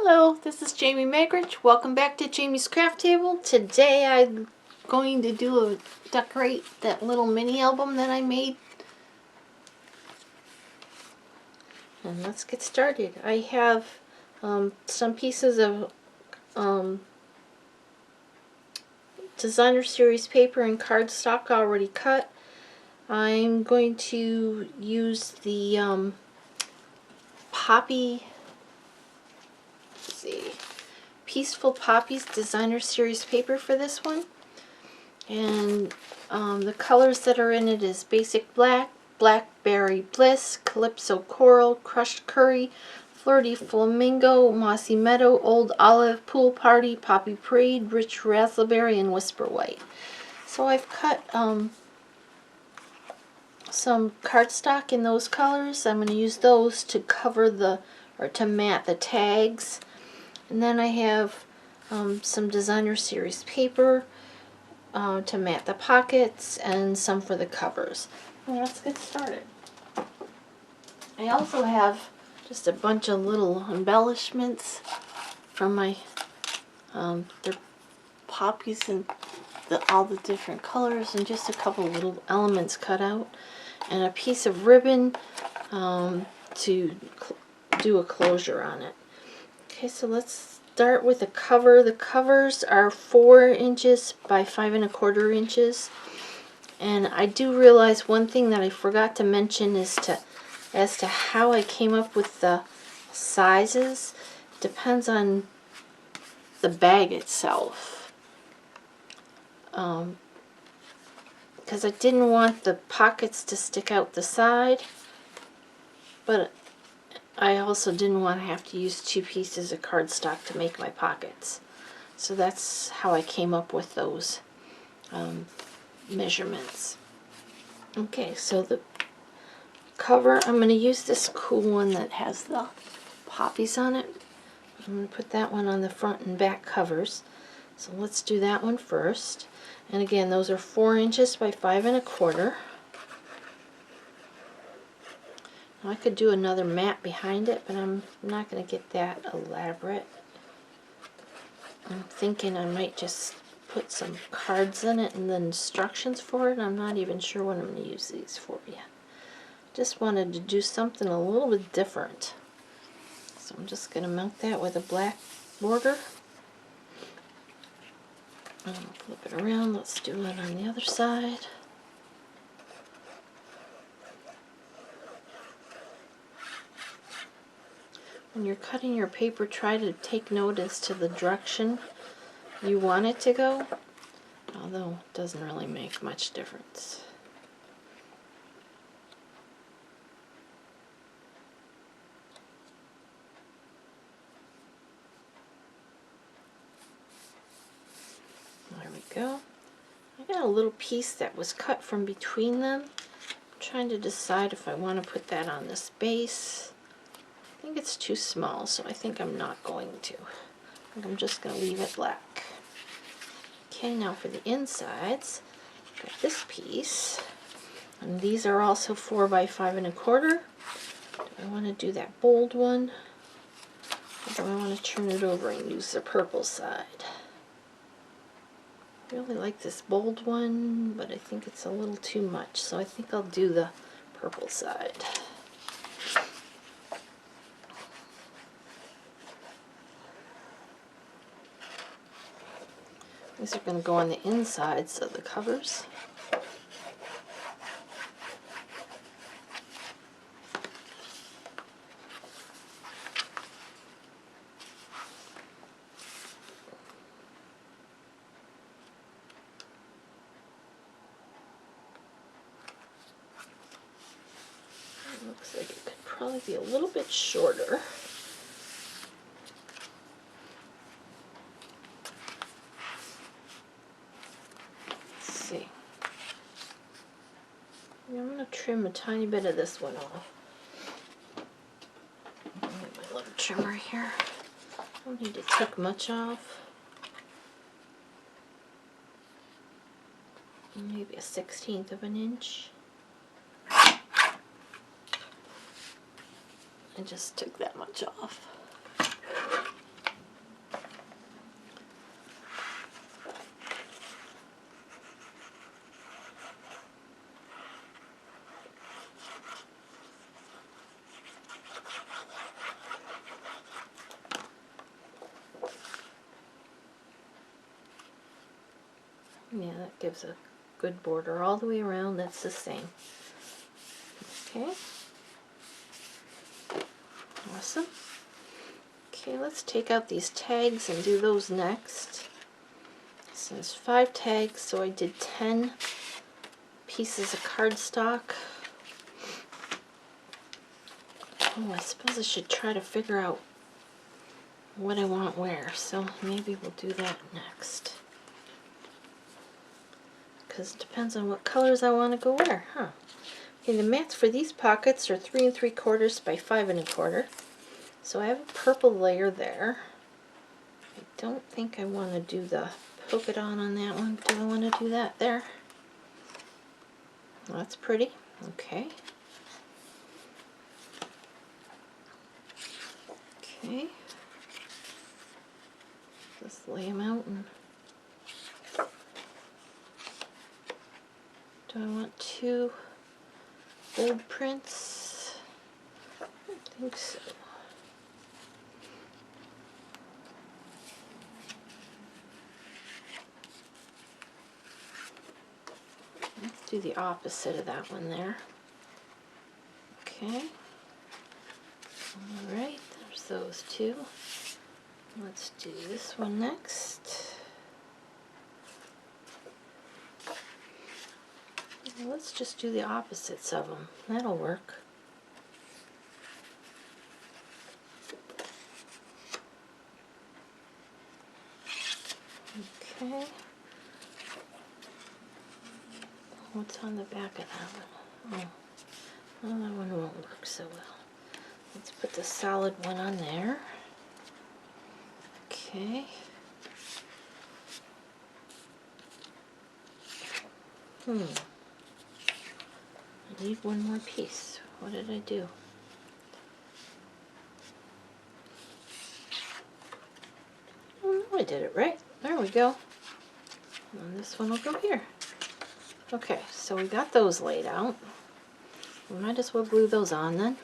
Hello, this is Jamie Magridge. Welcome back to Jamie's Craft Table. Today I'm going to decorate that little mini album that I made. And let's get started. I have some pieces of designer series paper and cardstock already cut. I'm going to use the Peaceful Poppies designer series paper for this one. And the colors that are in it is Basic Black, Blackberry Bliss, Calypso Coral, Crushed Curry, Flirty Flamingo, Mossy Meadow, Old Olive, Pool Party, Poppy Parade, Rich Raspberry, and Whisper White. So I've cut some cardstock in those colors. I'm going to use those to cover to mat the tags. And then I have some designer series paper to mat the pockets and some for the covers. Well, let's get started. I also have just a bunch of little embellishments from my they're poppies and all the different colors, and just a couple little elements cut out, and a piece of ribbon to do a closure on it. Okay, so let's start with the cover. The covers are 4 inches by 5 1/4 inches. And I do realize one thing that I forgot to mention is as to how I came up with the sizes. It depends on the bag itself. Because I didn't want the pockets to stick out the side, but I also didn't want to have to use 2 pieces of cardstock to make my pockets. So that's how I came up with those measurements. Okay, so the cover, I'm going to use this cool one that has the poppies on it. I'm going to put that one on the front and back covers. So let's do that one first. And again, those are 4 inches by 5 1/4. I could do another mat behind it, but I'm not going to get that elaborate. I'm thinking I might just put some cards in it and then instructions for it. I'm not even sure what I'm going to use these for yet. Just wanted to do something a little bit different. So I'm just going to mount that with a black border. And I'll flip it around. Let's do it on the other side. When you're cutting your paper, try to take notice to the direction you want it to go, although it doesn't really make much difference. There we go. I got a little piece that was cut from between them. I'm trying to decide if I want to put that on this base. I think it's too small, so I think I'm not going to. I think I'm just going to leave it black. Okay, now for the insides, I've got this piece, and these are also 4 by 5 1/4. Do I want to do that bold one, or do I want to turn it over and use the purple side? I really like this bold one, but I think it's a little too much, so I think I'll do the purple side. These are going to go on the insides of the covers. It looks like it could probably be a little bit shorter. I'm going to trim a tiny bit of this one off. I'll get my little trimmer here. I don't need to take much off. Maybe a 1/16 of an inch. I just took that much off. Yeah, that gives a good border all the way around. That's the same. Okay. Awesome. Okay, let's take out these tags and do those next. So there's 5 tags, so I did 10 pieces of cardstock. Oh, I suppose I should try to figure out what I want where, so maybe we'll do that next. Because it depends on what colors I want to go where, huh? Okay, the mats for these pockets are 3 3/4 by 5 1/4. So I have a purple layer there. I don't think I want to do the polka dot on that one. Do I want to do that there? Well, that's pretty. Okay. Okay. Just lay them out and... Do I want 2 bold prints? I don't think so. Let's do the opposite of that one there. Okay. Alright, there's those 2. Let's do this one next. Let's just do the opposites of them. That'll work. Okay. What's on the back of that one? Oh, well, that one won't work so well. Let's put the solid one on there. Okay. I need one more piece. What did I do? Oh, no, I did it right. There we go. And this one will go here. Okay, so we got those laid out. We might as well glue those on then.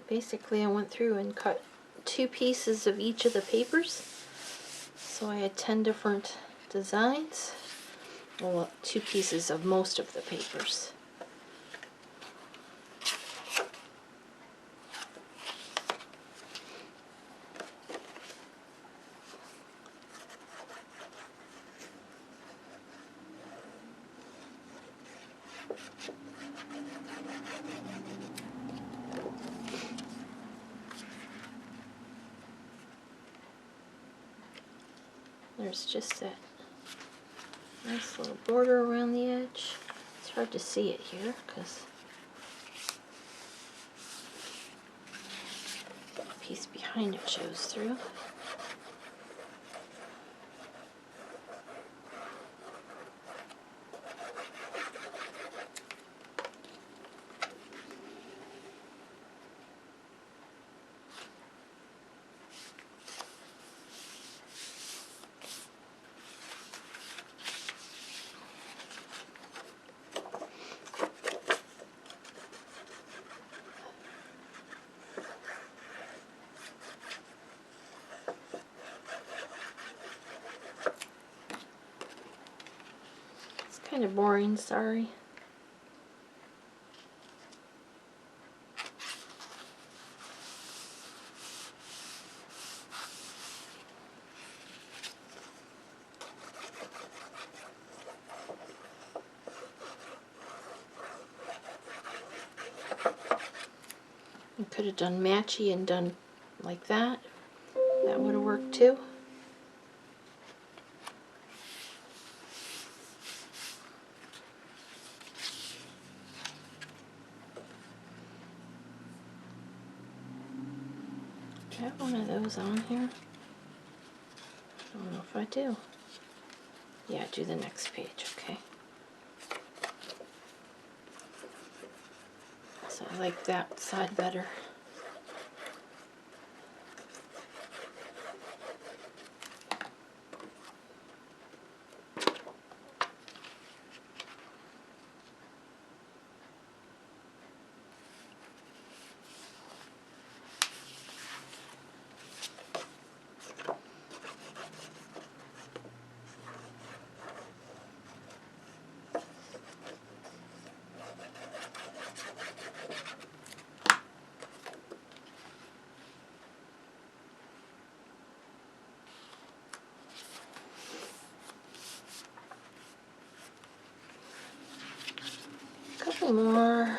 Basically, I went through and cut 2 pieces of each of the papers. So I had 10 different designs. Well, 2 pieces of most of the papers. There's just that nice little border around the edge. It's hard to see it here because the piece behind it shows through. Kind of boring, sorry. I could have done matchy and done like that. That would have worked too. Do I have one of those on here? I don't know if I do. Yeah, do the next page, okay. So I like that side better. more.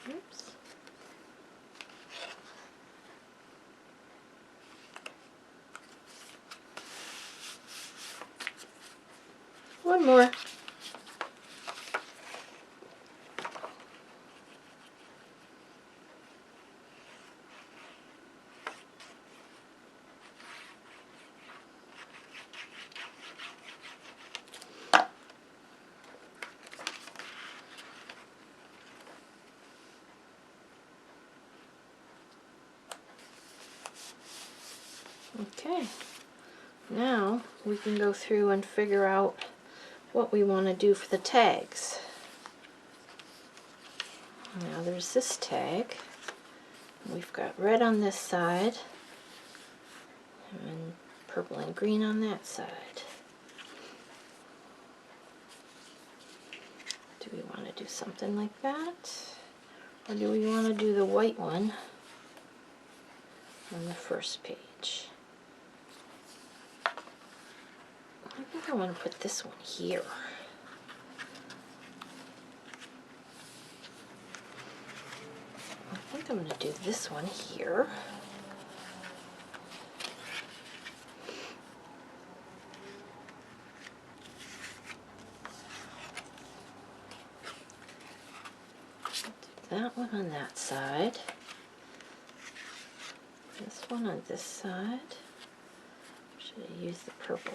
Oops. One more. Okay, now we can go through and figure out what we want to do for the tags. Now there's this tag. We've got red on this side and purple and green on that side. Do we want to do something like that? Or do we want to do the white one on the first page? I think I want to put this one here. I think I'm going to do this one here. Do that one on that side. This one on this side. Should I use the purple?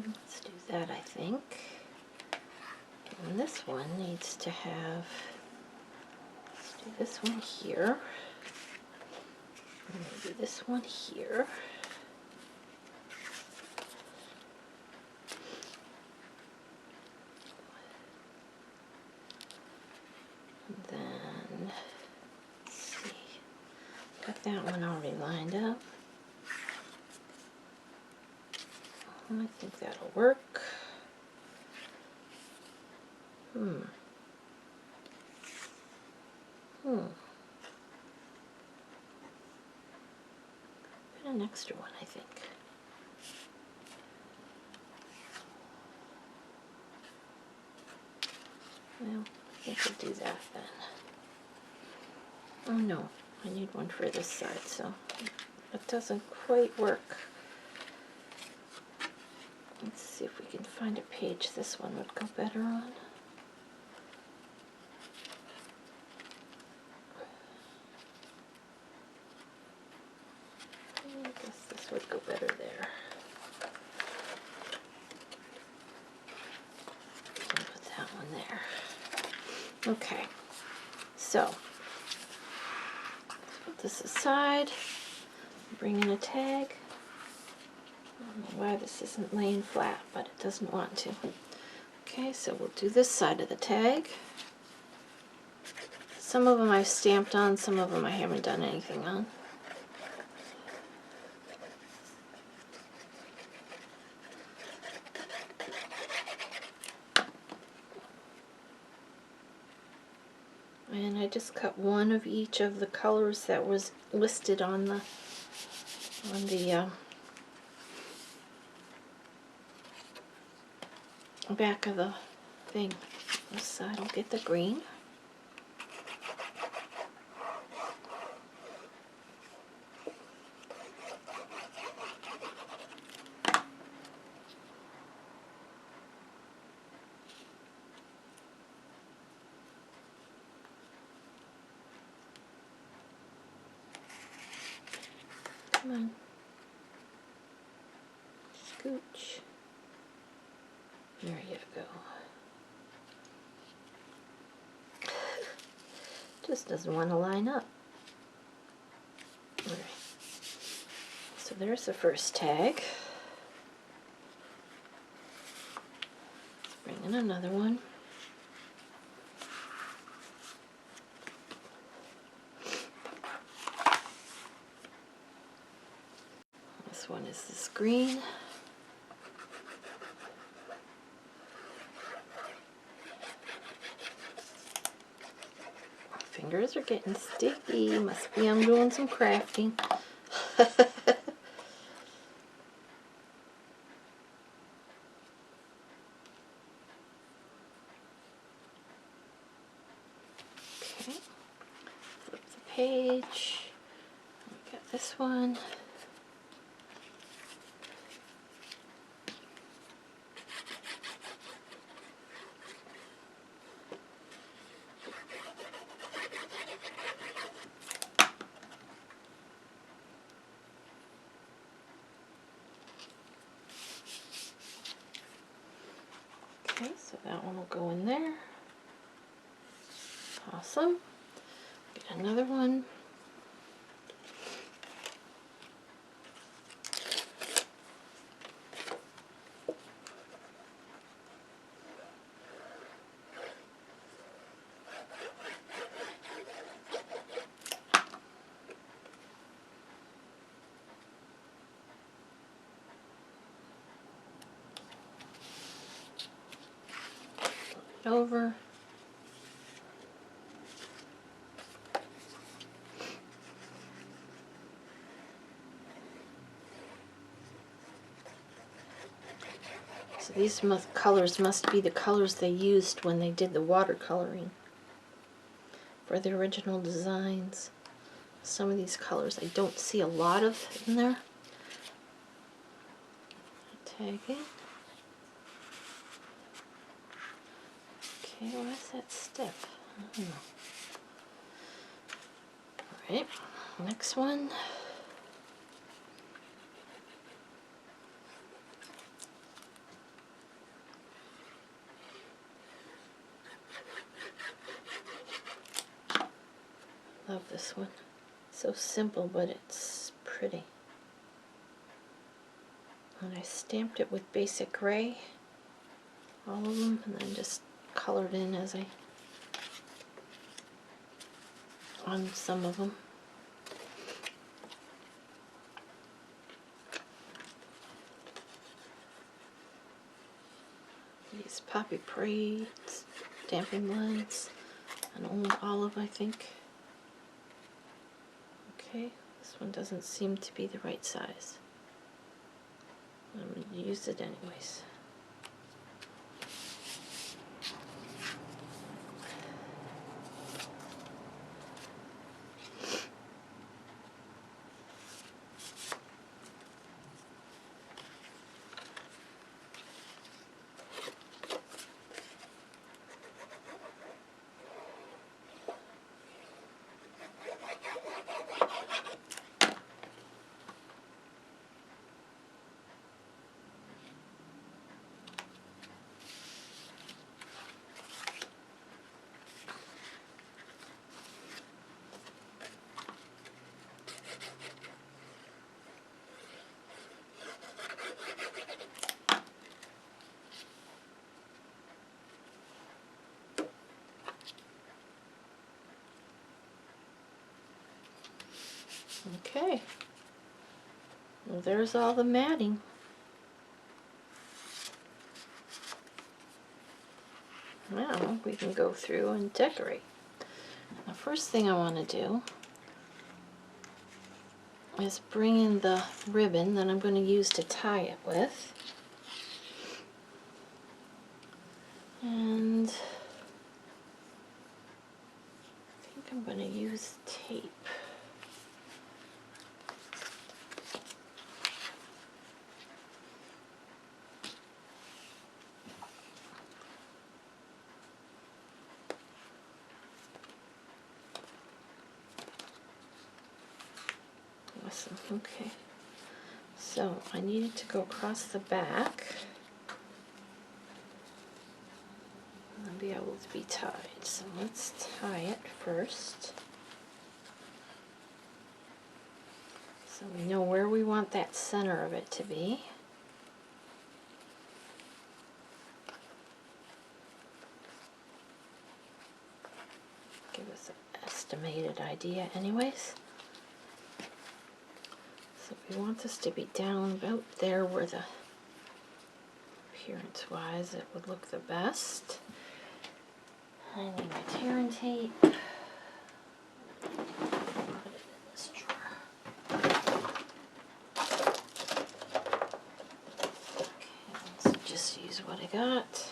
Let's do that, I think. And this one needs to have, let's do this one here. And maybe this one here. And then, let's see, got that one already lined up. I think that'll work. Put an extra one, I think. Well, I think we'll do that then. Oh no, I need one for this side, so it doesn't quite work. Let's see if we can find a page this one would go better on. I guess this would go better there. I'll put that one there. Okay, so let's put this aside. Bring in a tag. I don't know why this isn't laying flat, but it doesn't want to. Okay, so we'll do this side of the tag. Some of them I've stamped on, some of them I haven't done anything on. And I just cut one of each of the colors that was listed on the back of the thing. This side I'll get the green. Come on. Scooch. There you go. Just doesn't want to line up. there's the first tag. Let's bring in another one. This one is this green. My fingers are getting sticky. Must be I'm doing some crafting. Okay, flip the page. We got this one. Okay, so that one will go in there. Awesome. Get another one. Over. So these colors must be the colors they used when they did the watercoloring for the original designs. Some of these colors I don't see a lot of in there. Tag it. Okay, why is that stiff? I don't know. Alright, next one. Love this one. So simple, but it's pretty. And I stamped it with basic gray, all of them, and then just colored in as I on some of them. These Poppy Parades, Stampin' Blends, an old olive, I think. Okay, this one doesn't seem to be the right size. I'm going to use it anyways. Okay, well, there's all the matting. Now we can go through and decorate. The first thing I want to do is bring in the ribbon that I'm going to use to tie it with. And I think I'm going to use tape. Awesome, okay. So I need it to go across the back and be able to be tied. So let's tie it first. So we know where we want that center of it to be. Give us an estimated idea anyways. So we want this to be down about there where the appearance-wise it would look the best. I need my tear and tape. Put it in this drawer. Okay, let's just use what I got.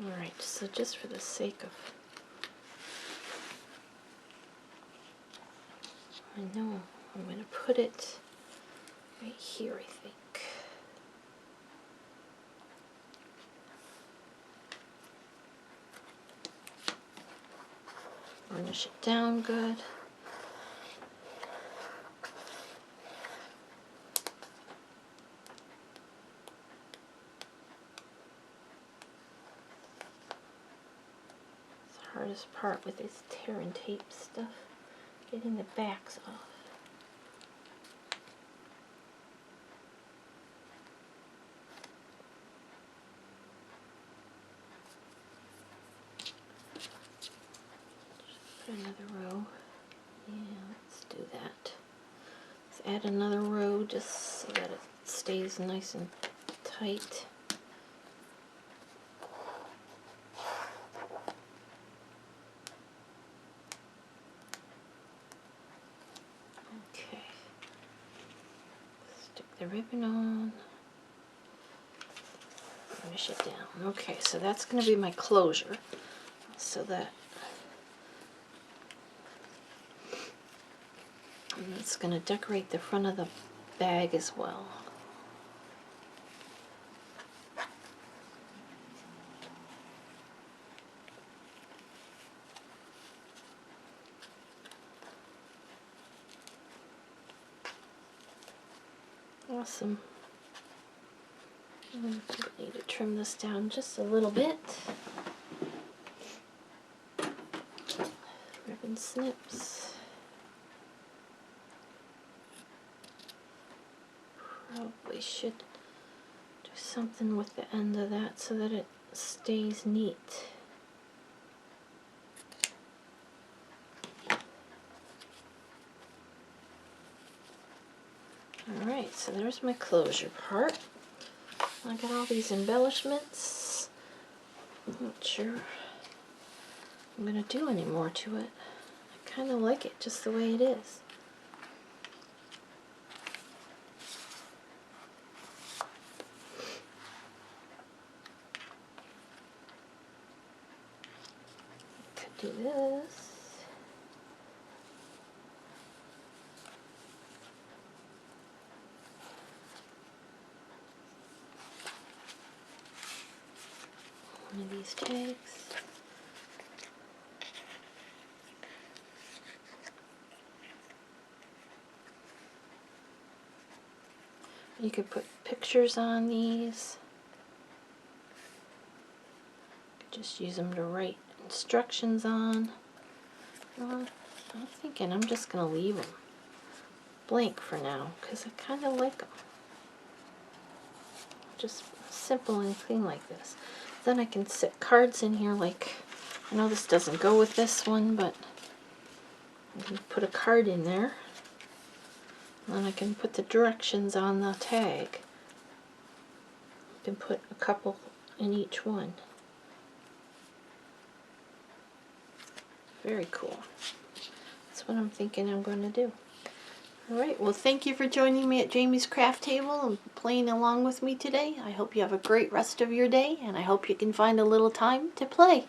Alright, so just for the sake of, I know I'm going to put it right here, I think. Varnish it down good. Hardest part with this tear and tape stuff, getting the backs off. Just put another row. Yeah, let's do that. Let's add another row just so that it stays nice and tight. The ribbon on, finish it down. Okay, so that's going to be my closure, so that and it's going to decorate the front of the bag as well. Awesome. I need to trim this down just a little bit. Ribbon snips. Probably should do something with the end of that so that it stays neat. Alright, so there's my closure part. I got all these embellishments. I'm not sure I'm going to do any more to it. I kind of like it just the way it is. Could do this. One of these tags. You could put pictures on these. Just use them to write instructions on. I'm thinking I'm just going to leave them blank for now because I kind of like them. Just simple and clean like this. Then I can sit cards in here, like, I know this doesn't go with this one, but I can put a card in there. And then I can put the directions on the tag. I can put a couple in each one. Very cool. That's what I'm thinking I'm going to do. Alright, well thank you for joining me at Jamie's Craft Table and playing along with me today. I hope you have a great rest of your day, and I hope you can find a little time to play.